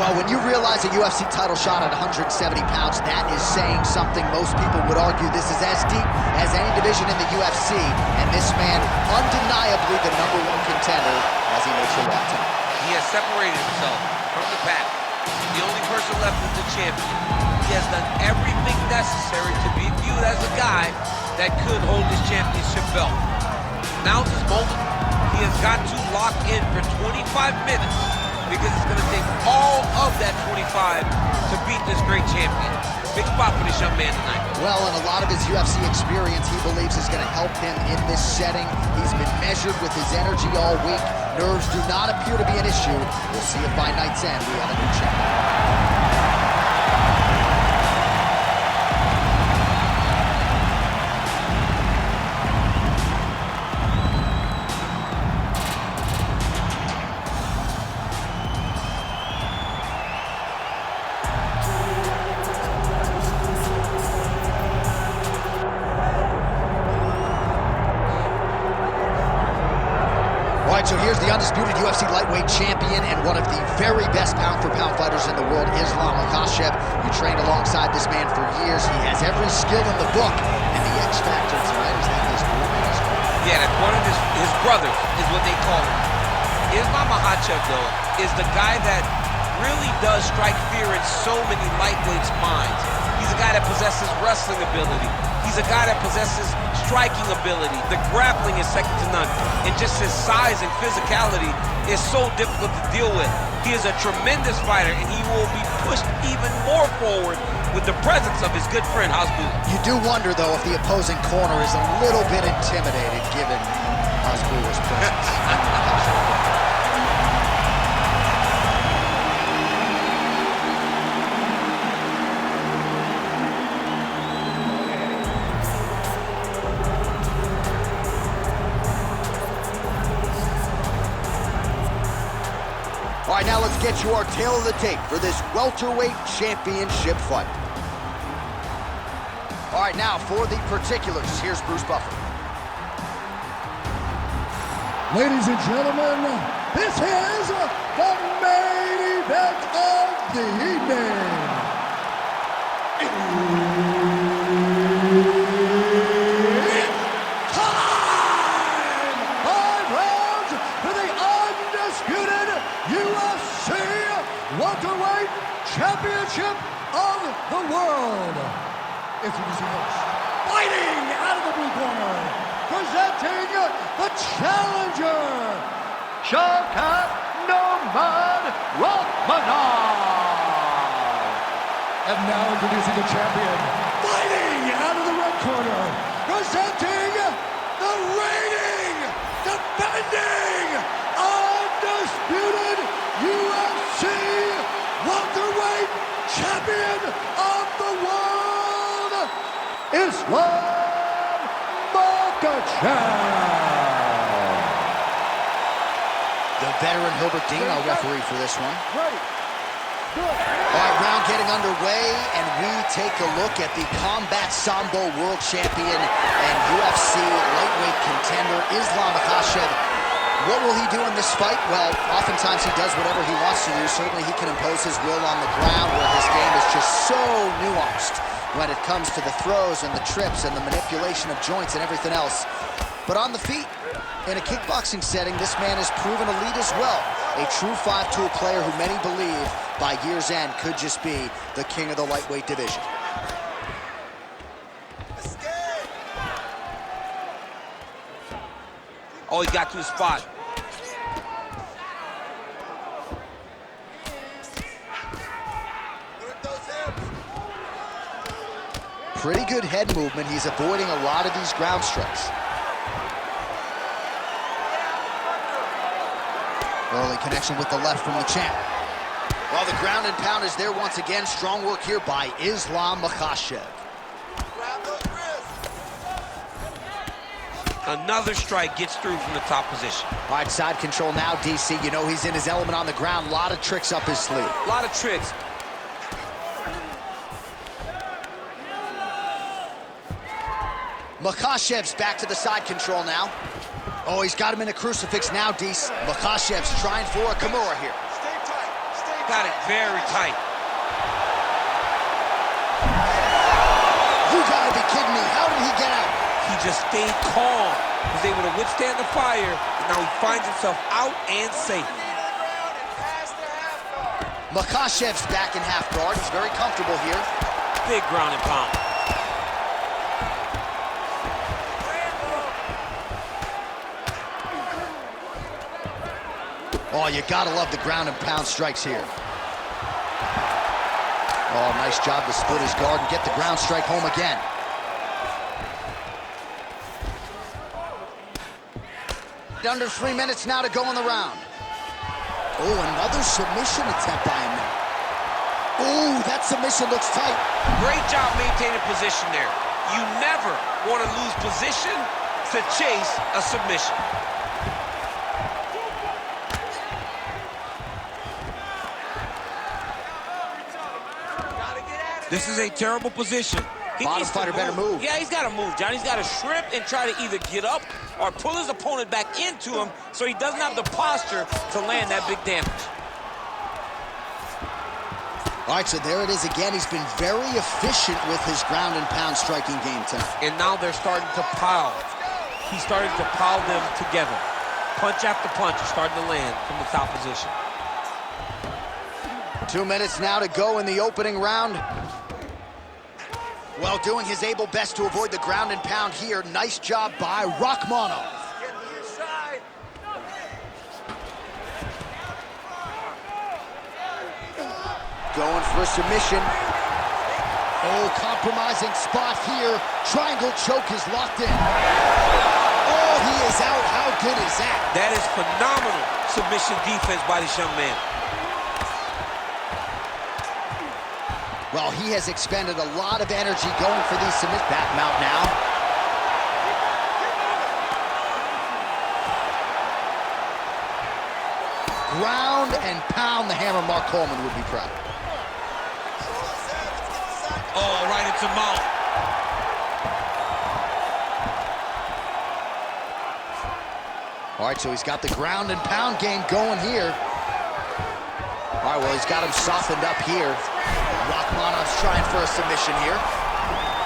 Well, when you realize a UFC title shot at 170 pounds, that is saying something. Most people would argue this is as deep as any division in the UFC, and this man, undeniably the #1 contender as he makes a walk tonight. He has separated himself from the pack. The only person left is the champion. He has done everything necessary to be viewed as a guy that could hold his championship belt. Now's his moment. He has got to lock in for 25 minutes because it's going to take all of that 25 to beat this great champion. Big spot for this young man tonight. Well, and a lot of his UFC experience he believes is going to help him in this setting. He's been measured with his energy all week. Nerves do not appear to be an issue. We'll see if by night's end we have a new champion. So here's the undisputed UFC lightweight champion and one of the very best pound-for-pound fighters in the world, Islam Makhachev. You trained alongside this man for years. He has every skill in the book, and the X factor tonight is that his brother. Yeah, that's one of his brothers is what they call him. Islam Makhachev, though, is the guy that really does strike fear in so many lightweights' minds. He's a guy that possesses wrestling ability. He's a guy that possesses striking ability. The grappling is second to none. And just his size and physicality is so difficult to deal with. He is a tremendous fighter, and he will be pushed even more forward with the presence of his good friend, Hasbulla. You do wonder, though, if the opposing corner is a little bit intimidated given Hasbulla's presence. All right, now let's get you our tail of the tape for this welterweight championship fight. All right, now for the particulars, here's Bruce Buffer. Ladies and gentlemen, this is the main event of the evening. It's time! 5 rounds for the undisputed UFC Welterweight Championship of the World. Introducing host, fighting out of the blue corner, presenting the challenger, Shavkat Rakhmonov. And now introducing the champion, fighting out of the red corner, presenting the reigning, defending, undisputed UFC welterweight champion of the world, Islam Makhachev. The veteran Gilbert Burns, our referee for this one. Ready. Good. All right, round getting underway, and we take a look at the Combat Sambo world champion and UFC lightweight contender, Islam Makhachev. What will he do in this fight? Well, oftentimes he does whatever he wants to do. Certainly he can impose his will on the ground, where his game is just so nuanced when it comes to the throws and the trips and the manipulation of joints and everything else. But on the feet, in a kickboxing setting, this man has proven elite as well. A true 5-tool player who many believe by year's end could just be the king of the lightweight division. Oh, he got to his spot. Pretty good head movement. He's avoiding a lot of these ground strikes. Early connection with the left from the champ. Well, the ground and pound is there once again. Strong work here by Islam Makhachev. Another strike gets through from the top position. All right, side control now, DC. You know he's in his element on the ground. A lot of tricks up his sleeve. A lot of tricks. Makhachev's back to the side control now. Oh, he's got him in a crucifix now, Deese. Makhachev's trying for a Kimura here. Stay tight, stay got it very tight. You gotta be kidding me. How did he get out? He just stayed calm, was able to withstand the fire, and now he finds himself out and safe. Makhachev's back in half guard. He's very comfortable here. Big ground and pound. Oh, you gotta love the ground and pound strikes here. Oh, nice job to split his guard and get the ground strike home again. Under 3 minutes now to go in the round. Oh, another submission attempt by him now. Oh, that submission looks tight. Great job maintaining position there. You never want to lose position to chase a submission. This is a terrible position. Bottom fighter better move. Yeah, he's got to move, John. He's got to shrimp and try to either get up or pull his opponent back into him so he doesn't have the posture to land that big damage. All right, so there it is again. He's been very efficient with his ground and pound striking game tonight. And now they're starting to pile. He's starting to pile them together. Punch after punch is starting to land from the top position. 2 minutes now to go in the opening round. Well, doing his able best to avoid the ground and pound here. Nice job by Rakhmonov. Going for a submission. Oh, compromising spot here. Triangle choke is locked in. Oh, he is out. How good is that? That is phenomenal submission defense by this young man. Well, he has expended a lot of energy going for these submit. Back mount now. Ground and pound, the hammer. Mark Coleman would be proud. Oh, right into mount. All right, so he's got the ground and pound game going here. All right, well, he's got him softened up here. Rakhmonov's trying for a submission here.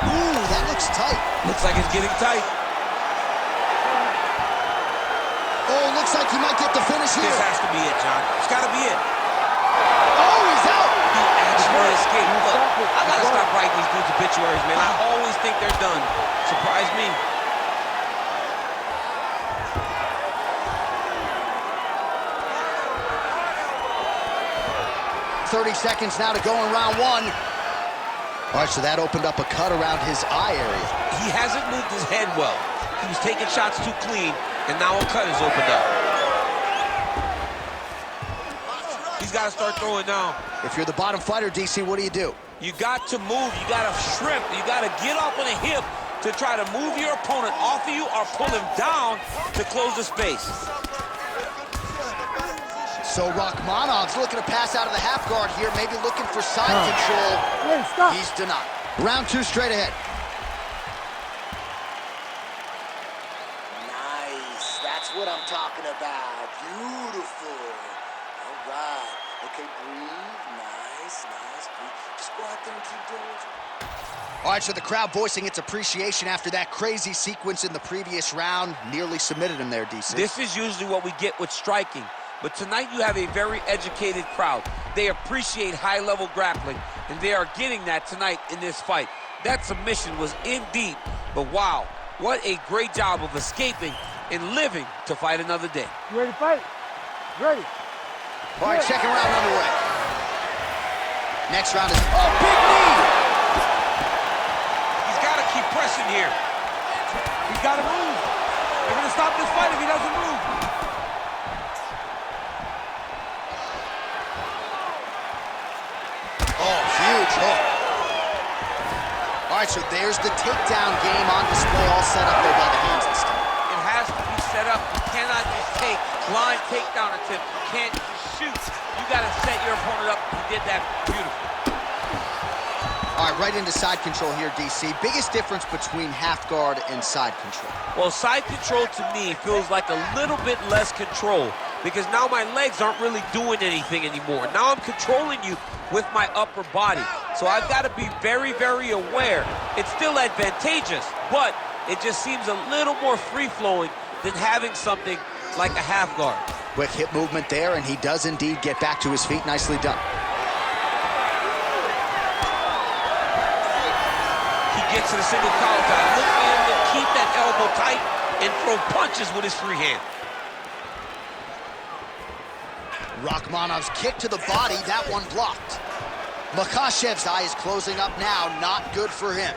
Ooh, that looks tight. Looks like it's getting tight. Oh, looks like he might get the finish here. This has to be it, John. It's got to be it. Oh, he's out. He actually escaped. Look, I got to stop writing these dudes' obituaries, man. I always think they're done. Surprise me. 30 seconds now to go in round one. All right, so that opened up a cut around his eye area. He hasn't moved his head well. He was taking shots too clean, and now a cut has opened up. He's got to start throwing now. If you're the bottom fighter, DC, what do? You got to move. You got to shrimp. You got to get up on a hip to try to move your opponent off of you or pull him down to close the space. So Rakhmonov's looking to pass out of the half guard here, maybe looking for side control. He's denied. Round two straight ahead. Nice. That's what I'm talking about. Beautiful. All right. Okay, breathe. Nice, nice. Breathe. Just go out there and keep doing what you... All right, so the crowd voicing its appreciation after that crazy sequence in the previous round. Nearly submitted him there, DC. This is usually what we get with striking. But tonight you have a very educated crowd. They appreciate high-level grappling, and they are getting that tonight in this fight. That submission was in deep, but wow, what a great job of escaping and living to fight another day. You ready to fight? Ready. All right, second round underway. Next round is, oh, big knee! He's got to keep pressing here. He's got to move. They're going to stop this fight if he doesn't move. Oh, huge hook. All right, so there's the takedown game on display, all set up there by the hands this time. It has to be set up. You cannot just take blind takedown attempts. You can't just shoot. You got to set your opponent up. He did that beautifully. All right, right into side control here, DC. Biggest difference between half guard and side control? Well, side control to me feels like a little bit less control because now my legs aren't really doing anything anymore. Now I'm controlling you with my upper body. So I've got to be very, very aware. It's still advantageous, but it just seems a little more free-flowing than having something like a half guard. Quick hip movement there, and he does indeed get back to his feet. Nicely done. He gets to the single collar guy. Look for him to keep that elbow tight and throw punches with his free hand. Rakhmonov's kick to the body, that one blocked. Makhachev's eye is closing up now, not good for him.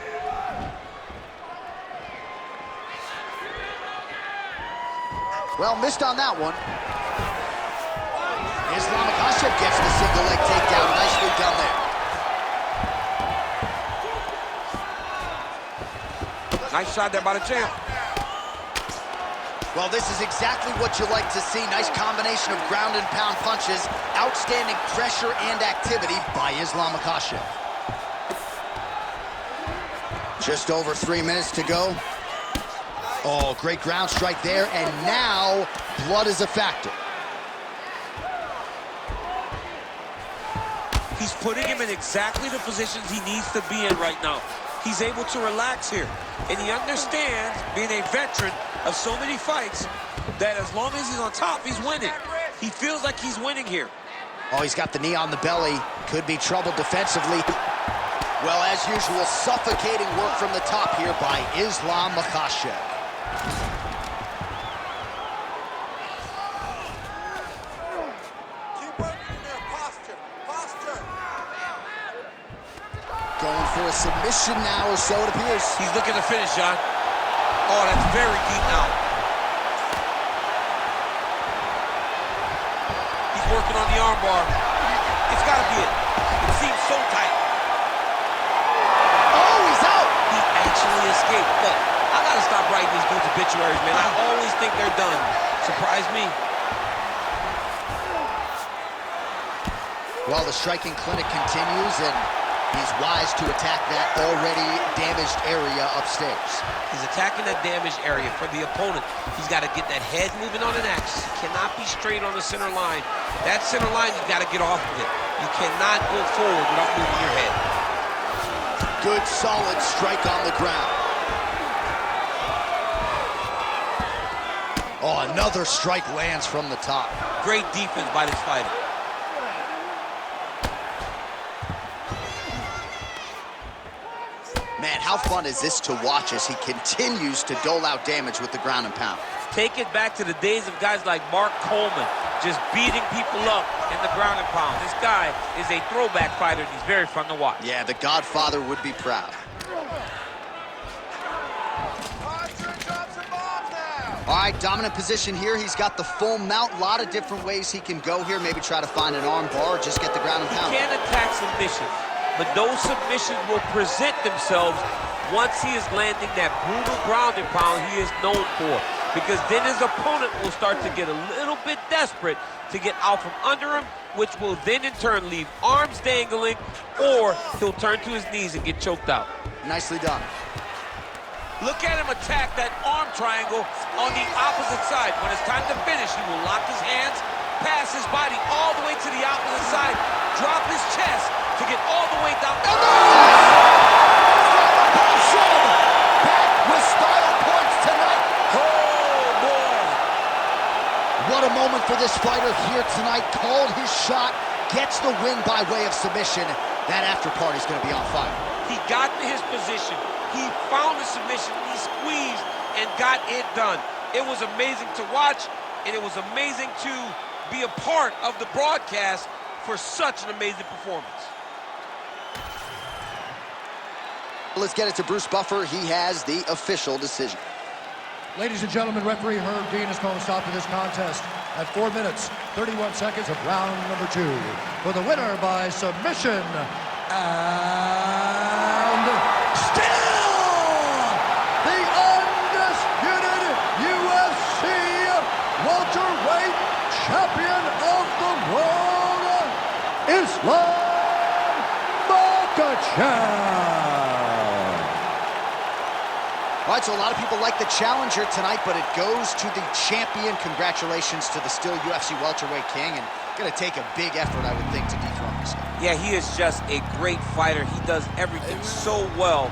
Well, missed on that one. Islam Makhachev gets the single leg takedown, nicely done there. Nice shot there by the champ. Well, this is exactly what you like to see. Nice combination of ground and pound punches. Outstanding pressure and activity by Islam Makhachev. Just over 3 minutes to go. Oh, great ground strike there, and now blood is a factor. He's putting him in exactly the positions he needs to be in right now. He's able to relax here, and he understands, being a veteran of so many fights, that as long as he's on top, he's winning. He feels like he's winning here. Oh, he's got the knee on the belly. Could be trouble defensively. Well, as usual, suffocating work from the top here by Islam Makhachev. Keep working there, posture, posture. Going for a submission now, or so it appears. He's looking to finish, John. Oh, that's very deep now. He's working on the armbar. It's got to be it. It seems so tight. Oh, he's out! He actually escaped. Look, I got to stop writing these dudes' obituaries, man. I always think they're done. Surprise me. Well, the striking clinic continues, and he's wise to attack that already damaged area upstairs. He's attacking that damaged area for the opponent. He's got to get that head moving on an axis. He cannot be straight on the center line. That center line, you've got to get off of it. You cannot go forward without moving your head. Good, solid strike on the ground. Oh, another strike lands from the top. Great defense by this fighter. Man, how fun is this to watch as he continues to dole out damage with the ground and pound? Take it back to the days of guys like Mark Coleman, just beating people up in the ground and pound. This guy is a throwback fighter, and he's very fun to watch. Yeah, the Godfather would be proud. All right, dominant position here. He's got the full mount. A lot of different ways he can go here. Maybe try to find an arm bar or just get the ground and pound. He can attack submissions, but those submissions will present themselves once he is landing that brutal ground and pound he is known for. Because then his opponent will start to get a little bit desperate to get out from under him, which will then in turn leave arms dangling, or he'll turn to his knees and get choked out. Nicely done. Look at him attack that arm triangle on the opposite side. When it's time to finish, he will lock his hands, pass his body all the way to the opposite side, drop his chest to get all the way down. And back with style points tonight. Oh, boy. What a moment for this fighter here tonight. Called his shot, gets the win by way of submission. That after party's going to be on fire. He got to his position. He found the submission, he squeezed, and got it done. It was amazing to watch, and it was amazing to be a part of the broadcast for such an amazing performance. Let's get it to Bruce Buffer. He has the official decision. Ladies and gentlemen, referee Herb Dean has called a stop to this contest at 4 minutes, 31 seconds of round number 2. For the winner by submission, and still the undisputed UFC welterweight champion of the world, Islam Makhachev. All right, so a lot of people like the challenger tonight, but it goes to the champion. Congratulations to the still UFC welterweight king, and going to take a big effort, I would think, to dethrone this guy. Yeah, he is just a great fighter. He does everything so well.